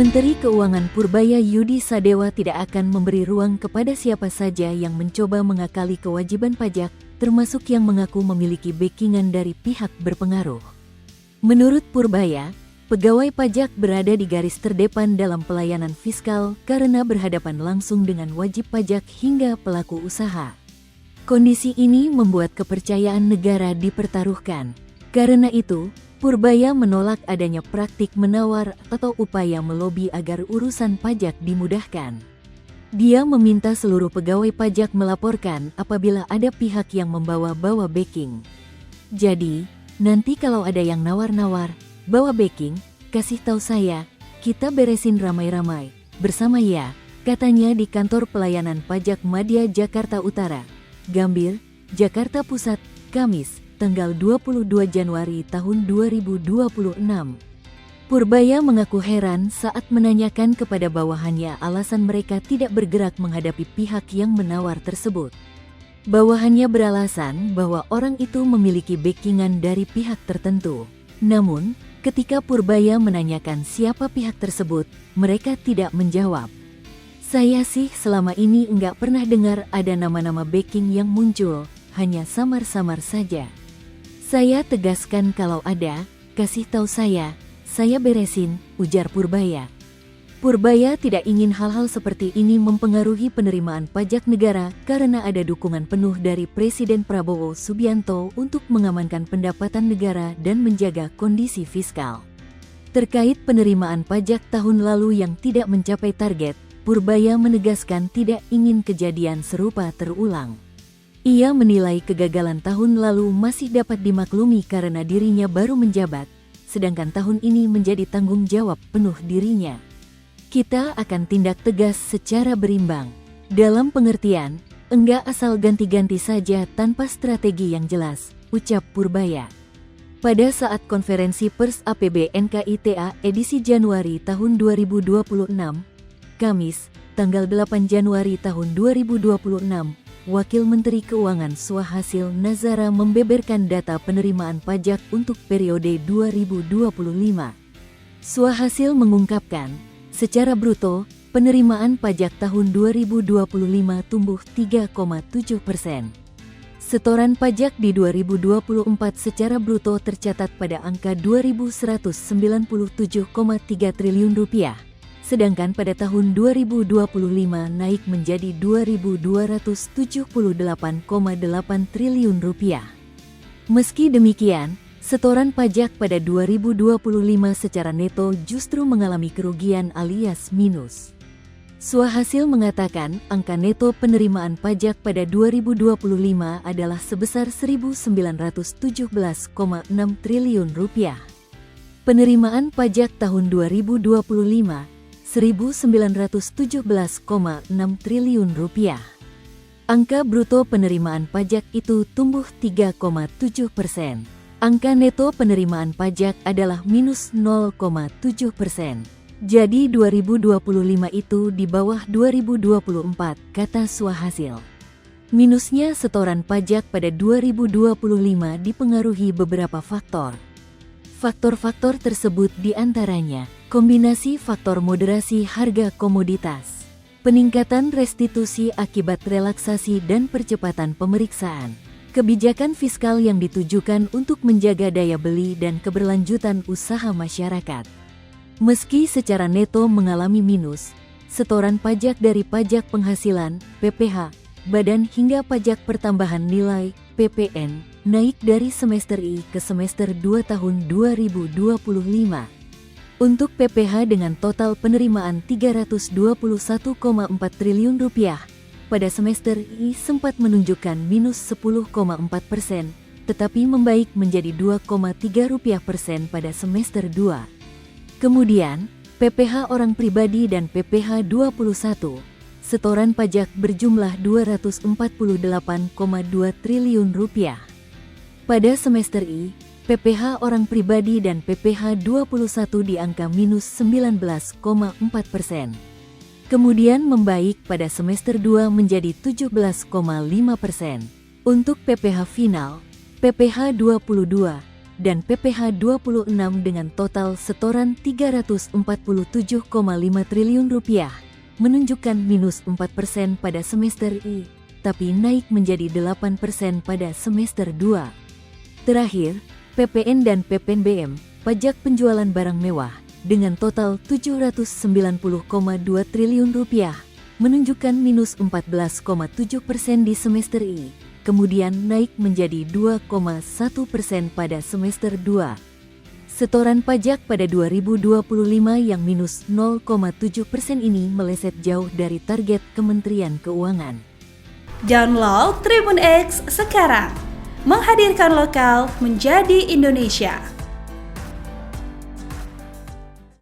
Menteri Keuangan Purbaya Yudi Sadewa tidak akan memberi ruang kepada siapa saja yang mencoba mengakali kewajiban pajak, termasuk yang mengaku memiliki backingan dari pihak berpengaruh. Menurut Purbaya, pegawai pajak berada di garis terdepan dalam pelayanan fiskal karena berhadapan langsung dengan wajib pajak hingga pelaku usaha. Kondisi ini membuat kepercayaan negara dipertaruhkan. Karena itu, Purbaya menolak adanya praktik menawar atau upaya melobi agar urusan pajak dimudahkan. Dia meminta seluruh pegawai pajak melaporkan apabila ada pihak yang membawa-bawa backing. Jadi, nanti kalau ada yang nawar-nawar, bawa backing, kasih tahu saya, kita beresin ramai-ramai, bersama ya, katanya di kantor pelayanan pajak Madya Jakarta Utara, Gambir, Jakarta Pusat, Kamis, tanggal 22 Januari tahun 2026. Purbaya mengaku heran saat menanyakan kepada bawahannya alasan mereka tidak bergerak menghadapi pihak yang menawar tersebut. Bawahannya beralasan bahwa orang itu memiliki backingan dari pihak tertentu. Namun, ketika Purbaya menanyakan siapa pihak tersebut, mereka tidak menjawab. Saya sih selama ini nggak pernah dengar ada nama-nama backing yang muncul, hanya samar-samar saja. Saya tegaskan kalau ada, kasih tahu saya beresin, ujar Purbaya. Purbaya tidak ingin hal-hal seperti ini mempengaruhi penerimaan pajak negara karena ada dukungan penuh dari Presiden Prabowo Subianto untuk mengamankan pendapatan negara dan menjaga kondisi fiskal. Terkait penerimaan pajak tahun lalu yang tidak mencapai target, Purbaya menegaskan tidak ingin kejadian serupa terulang. Ia menilai kegagalan tahun lalu masih dapat dimaklumi karena dirinya baru menjabat, sedangkan tahun ini menjadi tanggung jawab penuh dirinya. Kita akan tindak tegas secara berimbang. Dalam pengertian, enggak asal ganti-ganti saja tanpa strategi yang jelas, ucap Purbaya. Pada saat konferensi pers APBNKITA edisi Januari tahun 2026, Kamis, tanggal 8 Januari tahun 2026, Wakil Menteri Keuangan Swahasil Nazara membeberkan data penerimaan pajak untuk periode 2025. Swahasil mengungkapkan, secara bruto, penerimaan pajak tahun 2025 tumbuh 3,7%. Setoran pajak di 2024 secara bruto tercatat pada angka Rp2.197,3 triliun, sedangkan pada tahun 2025 naik menjadi Rp2.278,8 triliun. Meski demikian, setoran pajak pada 2025 secara neto justru mengalami kerugian alias minus. Swahasil mengatakan angka neto penerimaan pajak pada 2025 adalah sebesar Rp1.917,6 triliun. Penerimaan pajak tahun 2025 Rp1.917,6 triliun. Angka bruto penerimaan pajak itu tumbuh 3,7%. Angka neto penerimaan pajak adalah minus 0,7%. Jadi 2025 itu di bawah 2024, kata Swahasil. Minusnya setoran pajak pada 2025 dipengaruhi beberapa faktor. Faktor-faktor tersebut diantaranya kombinasi faktor moderasi harga komoditas, peningkatan restitusi akibat relaksasi dan percepatan pemeriksaan, kebijakan fiskal yang ditujukan untuk menjaga daya beli dan keberlanjutan usaha masyarakat. Meski secara neto mengalami minus, setoran pajak dari pajak penghasilan, PPH, badan hingga pajak pertambahan nilai, PPN, naik dari semester I ke semester 2 tahun 2025. Untuk PPH dengan total penerimaan Rp321,4 triliun, pada semester I sempat menunjukkan minus 10,4%, tetapi membaik menjadi 2,3% pada semester 2. Kemudian, PPH orang pribadi dan PPH 21, setoran pajak berjumlah Rp248,2 triliun. Pada semester I, PPH orang pribadi dan PPH 21 di angka minus 19,4%. Kemudian membaik pada semester 2 menjadi 17,5%. Untuk PPH final, PPH 22, dan PPh 26 dengan total setoran Rp347,5 triliun, menunjukkan minus 4% pada semester I, tapi naik menjadi 8% pada semester 2. Terakhir, PPN dan PPNBM, pajak penjualan barang mewah, dengan total Rp790,2 triliun, menunjukkan minus 14,7% di semester I, kemudian naik menjadi 2,1% pada semester 2. Setoran pajak pada 2025 yang minus 0,7% ini meleset jauh dari target Kementerian Keuangan. Download Tribun X sekarang, menghadirkan lokal menjadi Indonesia.